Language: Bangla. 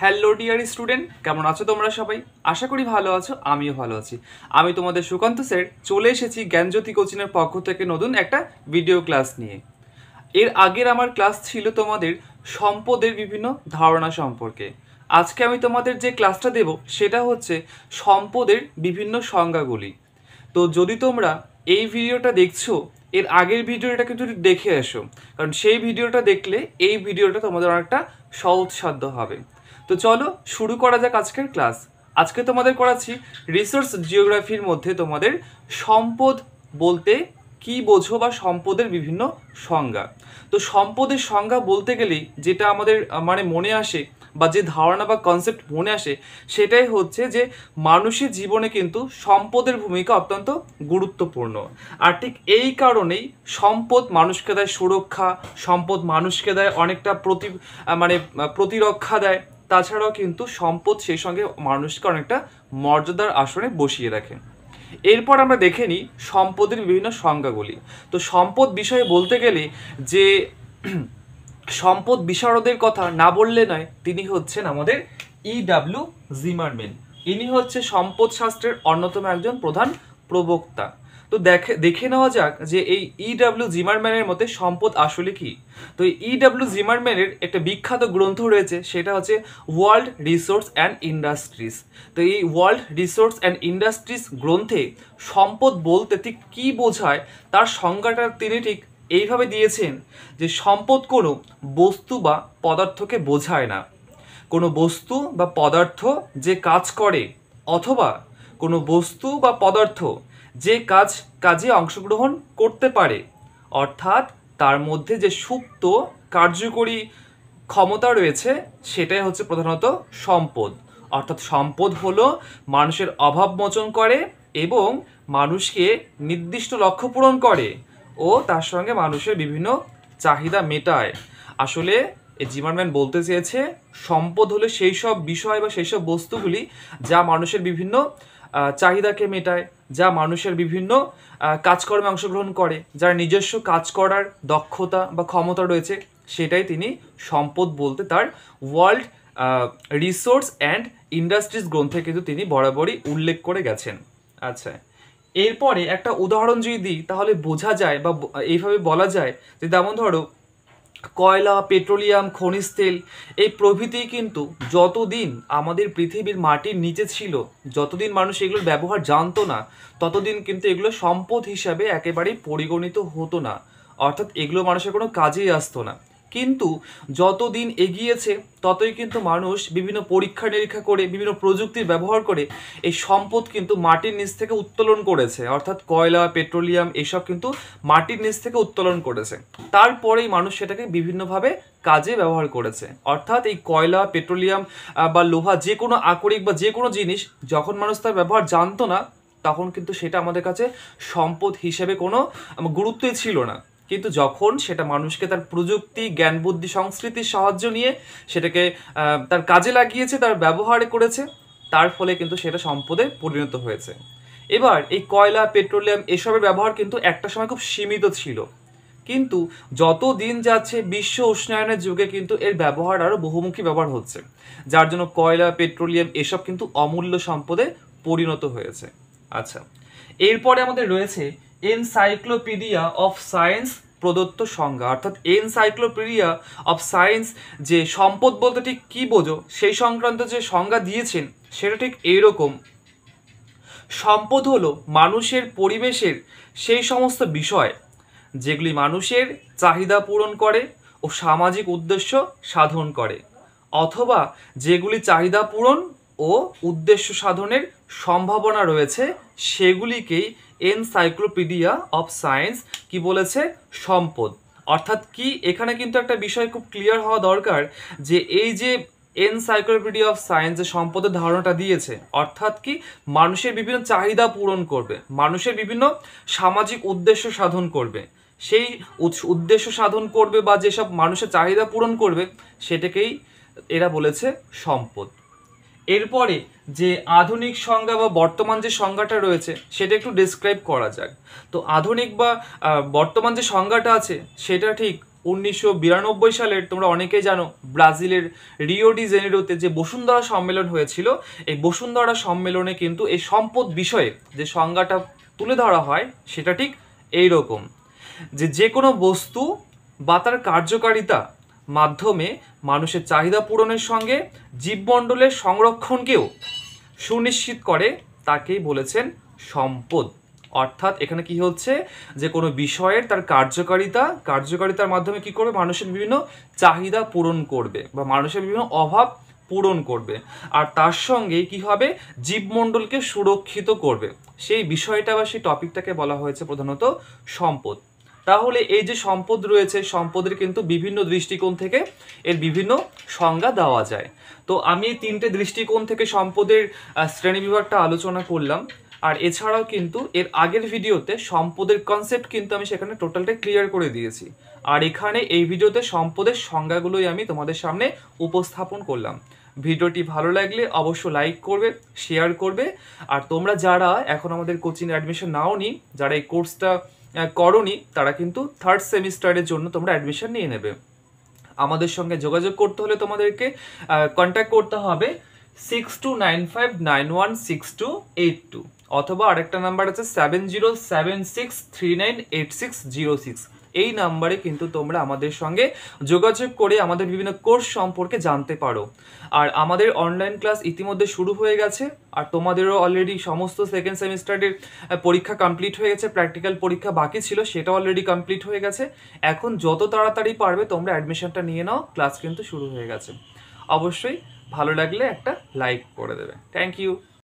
হ্যালো ডিয়ার স্টুডেন্ট, কেমন আছো তোমরা সবাই? আশা করি ভালো আছো, আমিও ভালো আছি। আমি তোমাদের সুকান্ত স্যার চলে এসেছি জ্ঞানজ্যোতি কোচিংয়ের পক্ষ থেকে নতুন একটা ভিডিও ক্লাস নিয়ে। এর আগের আমার ক্লাস ছিল তোমাদের সম্পদের বিভিন্ন ধারণা সম্পর্কে। আজকে আমি তোমাদের যে ক্লাসটা দেব সেটা হচ্ছে সম্পদের বিভিন্ন সংজ্ঞাগুলি। তো যদি তোমরা এই ভিডিওটা দেখছো, এর আগের ভিডিওটা কিন্তু দেখে এসো, কারণ সেই ভিডিওটা দেখলে এই ভিডিওটা তোমাদের অনেকটা সহজসাধ্য হবে। তো চলো শুরু করা যাক আজকের ক্লাস। আজকে তোমাদের করাচ্ছি রিসোর্স জিওগ্রাফির মধ্যে তোমাদের সম্পদ বলতে কি বোঝো বা সম্পদের বিভিন্ন সংজ্ঞা। তো সম্পদের সংজ্ঞা বলতে গেলেই যেটা আমাদের মনে আসে বা যে ধারণা বা কনসেপ্ট মনে আসে সেটাই হচ্ছে যে মানুষের জীবনে কিন্তু সম্পদের ভূমিকা অত্যন্ত গুরুত্বপূর্ণ। আর ঠিক এই কারণেই সম্পদ মানুষকে দেয় সুরক্ষা, সম্পদ মানুষকে দেয় অনেকটা প্রতিরক্ষা দেয়। তাছাড়াও কিন্তু সম্পদ সেই সঙ্গে মানুষকে অনেকটা মর্যাদার আসনে বসিয়ে রাখে। এরপর আমরা দেখে নিই সম্পদের বিভিন্ন সংজ্ঞাগুলি। তো সম্পদ বিষয়ে বলতে গেলে যে সম্পদ বিশারদের কথা না বললে নয়, তিনি হচ্ছেন আমাদের ইডাব্লিউ জিমারম্যান। ইনি হচ্ছে সম্পদ শাস্ত্রের অন্যতম একজন প্রধান প্রবক্তা। তো দেখে নেওয়া যাক যে এই ইডাব্লিউ জিমারম্যানের মতে সম্পদ আসলে কি। তো এই ইডাব্লিউ জিমারম্যানের একটা বিখ্যাত গ্রন্থ রয়েছে, সেটা হচ্ছে ওয়ার্ল্ড রিসোর্স অ্যান্ড ইন্ডাস্ট্রিজ। তো এই ওয়ার্ল্ড রিসোর্স অ্যান্ড ইন্ডাস্ট্রিজ গ্রন্থে সম্পদ বলতে ঠিক কী বোঝায় তার সংজ্ঞাটা তিনি ঠিক এইভাবে দিয়েছেন যে সম্পদ কোনো বস্তু বা পদার্থকে বোঝায় না। কোনো বস্তু বা পদার্থ যে কাজ করে, অথবা কোনো বস্তু বা পদার্থ যে কাজে অংশগ্রহণ করতে পারে, অর্থাৎ তার মধ্যে যে সুপ্ত কার্যকরী ক্ষমতা রয়েছে, সেটাই হচ্ছে প্রধানত সম্পদ। অর্থাৎ সম্পদ হলো মানুষের অভাব মোচন করে এবং মানুষকে নির্দিষ্ট লক্ষ্য পূরণ করে ও তার সঙ্গে মানুষের বিভিন্ন চাহিদা মেটায়। আসলে জিমারম্যান বলতে চেয়েছে সম্পদ হলো সেই সব বিষয় বা সেই সব বস্তুগুলি যা মানুষের বিভিন্ন চাহিদাকে মেটায়, যা মানুষের বিভিন্ন কাজকর্মে অংশগ্রহণ করে, যার নিজস্ব কাজ করার দক্ষতা বা ক্ষমতা রয়েছে, সেটাই তিনি সম্পদ বলতে তার ওয়ার্ল্ড রিসোর্স অ্যান্ড ইন্ডাস্ট্রিজ গ্রন্থে কিন্তু তিনি বরাবরই উল্লেখ করে গেছেন। আচ্ছা, এরপরে একটা উদাহরণ যদি দিই তাহলে বোঝা যায় বা এইভাবে বলা যায় যে যেমন ধরো কয়লা, পেট্রোলিয়াম, খনিজ তেল এই প্রভৃতি কিন্তু যতদিন আমাদের পৃথিবীর মাটির নিচে ছিল, যতদিন মানুষ এগুলোর ব্যবহার জানতো না, ততদিন কিন্তু এগুলো সম্পদ হিসাবে একেবারেই পরিগণিত হতো না। অর্থাৎ এগুলো মানুষের কোনো কাজেই আসতো না। কিন্তু যত দিন এগিয়েছে ততই কিন্তু মানুষ বিভিন্ন পরীক্ষা নিরীক্ষা করে, বিভিন্ন প্রযুক্তির ব্যবহার করে এই সম্পদ কিন্তু মাটির নিচ থেকে উত্তোলন করেছে। অর্থাৎ কয়লা, পেট্রোলিয়াম এসব কিন্তু মাটির নিচ থেকে উত্তোলন করেছে। তারপরেই মানুষ সেটাকে বিভিন্নভাবে কাজে ব্যবহার করেছে। অর্থাৎ এই কয়লা, পেট্রোলিয়াম বা লোহা, যে কোনো আকরিক বা যে কোনো জিনিস যখন মানুষ তার ব্যবহার জানতো না, তখন কিন্তু সেটা আমাদের কাছে সম্পদ হিসেবে কোনো গুরুত্বই ছিল না। কিন্তু যখন সেটা মানুষকে তার প্রযুক্তি, জ্ঞান, বুদ্ধি, সংস্কৃতির সাহায্য নিয়ে সেটাকে তার কাজে লাগিয়েছে, তার ব্যবহার করেছে, তার ফলে কিন্তু সেটা সম্পদে পরিণত হয়েছে। এবার এই কয়লা, পেট্রোলিয়াম এসবের ব্যবহার কিন্তু একটা সময় খুব সীমিত ছিল, কিন্তু যত দিন যাচ্ছে বিশ্ব উষ্ণায়নের যুগে কিন্তু এর ব্যবহার আরও বহুমুখী ব্যবহার হচ্ছে, যার জন্য কয়লা, পেট্রোলিয়াম এসব কিন্তু অমূল্য সম্পদে পরিণত হয়েছে। আচ্ছা, এরপরে আমাদের রয়েছে এনসাইক্লোপিডিয়া অফ সায়েন্স প্রদত্ত সংজ্ঞা। অর্থাৎ এনসাইক্লোপিডিয়া অফ সায়েন্স যে সম্পদ বলতে ঠিক কী বোঝো সেই সংক্রান্ত যে সংজ্ঞা দিয়েছেন সেটা ঠিক এইরকম: সম্পদ হলো মানুষের, পরিবেশের সেই সমস্ত বিষয় যেগুলি মানুষের চাহিদা পূরণ করে ও সামাজিক উদ্দেশ্য সাধন করে, অথবা যেগুলি চাহিদা পূরণ ও উদ্দেশ্য সাধনের সম্ভাবনা রয়েছে, সেগুলিকেই এনসাইক্লোপিডিয়া অফ সায়েন্স কি বলেছে? সম্পদ। অর্থাৎ কি, এখানে কিন্তু একটা বিষয় খুব ক্লিয়ার হওয়া দরকার যে এই যে এনসাইক্লোপিডিয়া অফ সায়েন্স যে সম্পদের ধারণাটা দিয়েছে, অর্থাৎ কি মানুষের বিভিন্ন চাহিদা পূরণ করবে, মানুষের বিভিন্ন সামাজিক উদ্দেশ্য সাধন করবে, সেই উদ্দেশ্য সাধন করবে বা যেসব মানুষের চাহিদা পূরণ করবে সেটাকেই এরা বলেছে সম্পদ। এরপরে যে আধুনিক সংজ্ঞা বা বর্তমান যে সংজ্ঞাটা রয়েছে সেটা একটু ডিসক্রাইব করা যাক। তো আধুনিক বা বর্তমান যে সংজ্ঞাটা আছে সেটা ঠিক 1992 সালের তোমরা অনেকেই জানো ব্রাজিলের রিও ডি জেনেরোতে যে বসুন্ধরা সম্মেলন হয়েছিল, এই বসুন্ধরা সম্মেলনে কিন্তু এই সম্পদ বিষয়ে যে সংজ্ঞাটা তুলে ধরা হয় সেটা ঠিক এইরকম, যে কোনো বস্তু বা তার কার্যকারিতা মাধ্যমে মানুষের চাহিদা পূরণের সঙ্গে জীবমণ্ডলের সংরক্ষণকেও সুনিশ্চিত করে, তাকেই বলেছেন সম্পদ। অর্থাৎ এখানে কি হচ্ছে, যে কোনো বিষয়ের তার কার্যকারিতার মাধ্যমে কি করবে, মানুষের বিভিন্ন চাহিদা পূরণ করবে বা মানুষের বিভিন্ন অভাব পূরণ করবে, আর তার সঙ্গে কি হবে, জীবমণ্ডলকে সুরক্ষিত করবে। সেই বিষয়টা বা সেই টপিকটাকে বলা হয়েছে প্রধানত সম্পদ। তাহলে এই যে সম্পদ রয়েছে, সম্পদের কিন্তু বিভিন্ন দৃষ্টিকোণ থেকে এর বিভিন্ন সংজ্ঞা দেওয়া যায়। তো আমি এই 3টে দৃষ্টিকোণ থেকে সম্পদের শ্রেণী বিভাগটা আলোচনা করলাম। আর এছাড়াও কিন্তু এর আগের ভিডিওতে সম্পদের কনসেপ্ট কিন্তু আমি সেখানে টোটালটা ক্লিয়ার করে দিয়েছি। আর এখানে এই ভিডিওতে সম্পদের সংজ্ঞাগুলোই আমি তোমাদের সামনে উপস্থাপন করলাম। ভিডিওটি ভালো লাগলে অবশ্য লাইক করবে, শেয়ার করবে। আর তোমরা যারা এখন আমাদের কোচিং অ্যাডমিশন নাওনি, যারা এই কোর্সটা করনি, তারা কিন্তু 3rd সেমিস্টারের জন্য তোমরা অ্যাডমিশন নিয়ে নেবে। আমাদের সঙ্গে যোগাযোগ করতে হলে তোমাদেরকে কন্ট্যাক্ট করতে হবে 6295916282, অথবা আরেকটা নাম্বার আছে 7076398606। এই নাম্বারে কিন্তু তোমরা আমাদের সঙ্গে যোগাযোগ করে আমাদের বিভিন্ন কোর্স সম্পর্কে জানতে পারো। আর আমাদের অনলাইন ক্লাস ইতিমধ্যে শুরু হয়ে গেছে, আর তোমাদেরও অলরেডি সমস্ত 2nd সেমিস্টারের পরীক্ষা কমপ্লিট হয়ে গেছে, প্র্যাকটিক্যাল পরীক্ষা বাকি ছিল সেটা অলরেডি কমপ্লিট হয়ে গেছে। এখন যত তাড়াতাড়ি পারবে তোমরা অ্যাডমিশনটা নিয়ে নাও, ক্লাস কিন্তু শুরু হয়ে গেছে। অবশ্যই ভালো লাগলে একটা লাইক করে দেবে। Thank you.